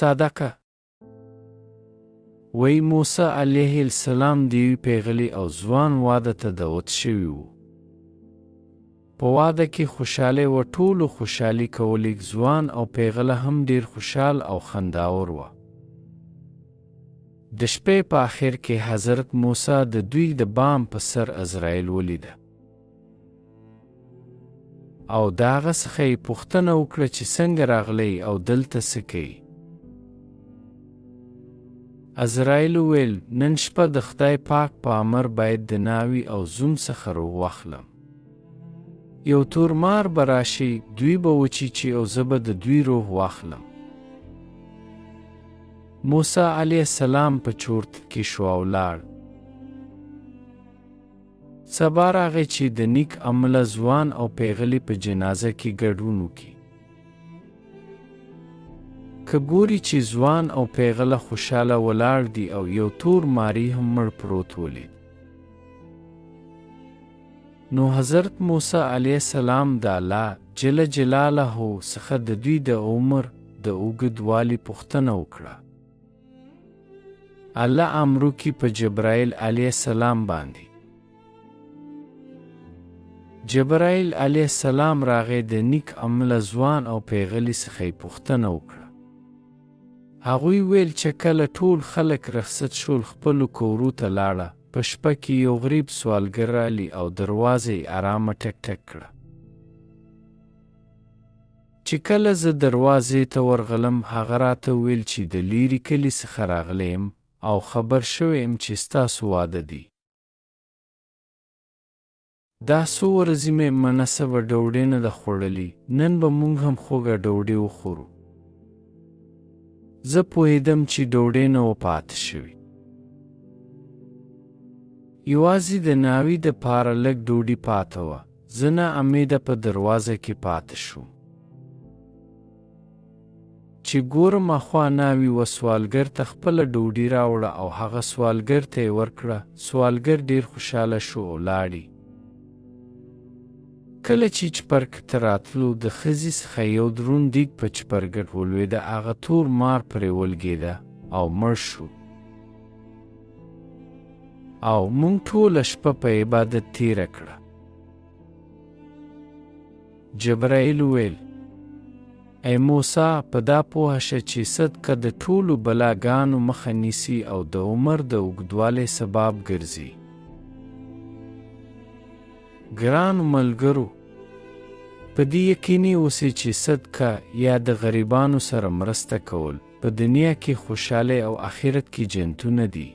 صادقه وی موسی علیه السلام د یوې پیغلې او ځوان واده ته دعوت شوي وو. په واده کې خوشحالۍ و، ټولو خوشحالي کولی، ځوان او پیغله هم ډېر خوشحال او خنداور وه. د شپې په آخر کې حضرت موسی د دوی د بام په سر عزراییل ولیده او د هغه څخه یې پوښتنه وکړه چې څنګه راغلی او دلته څه کوي. عزراییل وویل نن شپه د خدای پاک په امر باید د ناوې او زوم څخه روح واخلم. یو تور مار به راشي، دوی به وچیچي او زه به د دوی روح واخلم. موسی علیه السلام په چورت کې شو او لاړ. سبا راغی چې د نیک عمله ځوان او پیغلې په جنازه کې ګډون وکړي. که ګوري چې ځوان او پیغله خوشحاله ولاړ دي او یو تور ماری هم مړ پروت ولید. نو حضرت موسی علیه السلام د الله جل جلاله څخه د دوی د عمر د اوږدوالي پوښتنه وکړه. الله امر وکړي په جبرائیل علیه السلام باندې. جبرائیل علیه السلام راغی، د نیک عمله ځوان او پیغلې څخه یې پوښتنه وکړه. هغوی ویل چې کله ټول خلک رخصت شول خپلو کورو ته لاړه. په شپه کې یو غریب سوالګر رالی او دروازه یې ارامه ټک ټک کړه. چې کله زه دروازې ته ورغلم هغه راته ویل چې د لیرې کلي څخه راغلی یم او خبر شوی یم چې ستاسو واده دی. دا څو ورځې مې مناسبه ډوډۍ نه ده خوړلې، نن به موږ هم خوږه ډوډۍ وخورو. زه پوهېدم چې ډوډۍ نه و پاتې شوې. یوازې د ناوې دپاره لږ ډوډۍ پاته وه. زه نا امیده په دروازه کې پاته شوم. چې ګورم اخوا ناوې وه، سوالګر ته خپله ډوډۍ راوړه او هغه سوالګر ته یې ورکړه. سوالګر ډېر خوشحاله شو او لاړې. کله چې چپرک ته راتلو د ښځې څخه یو دروند دیګ په چپرګټ ولوېده. هغه تور مار پرې ولګېده او مړ شو. او مونږ ټوله شپه په عبادت تیره کړه. جبرائیل ویل ای موسی په دا پوه شه چې صدقه د ټولو بلاګانو مخه نیسي او د عمر د اوږدوالي سبب ګرځي. ګرانو ملګرو، په دې یقیني اوسئ چې صدقه یا د غریبانو سره مرسته کول په دنیا کې خوشحالۍ او آخرت کې جنتونه دي.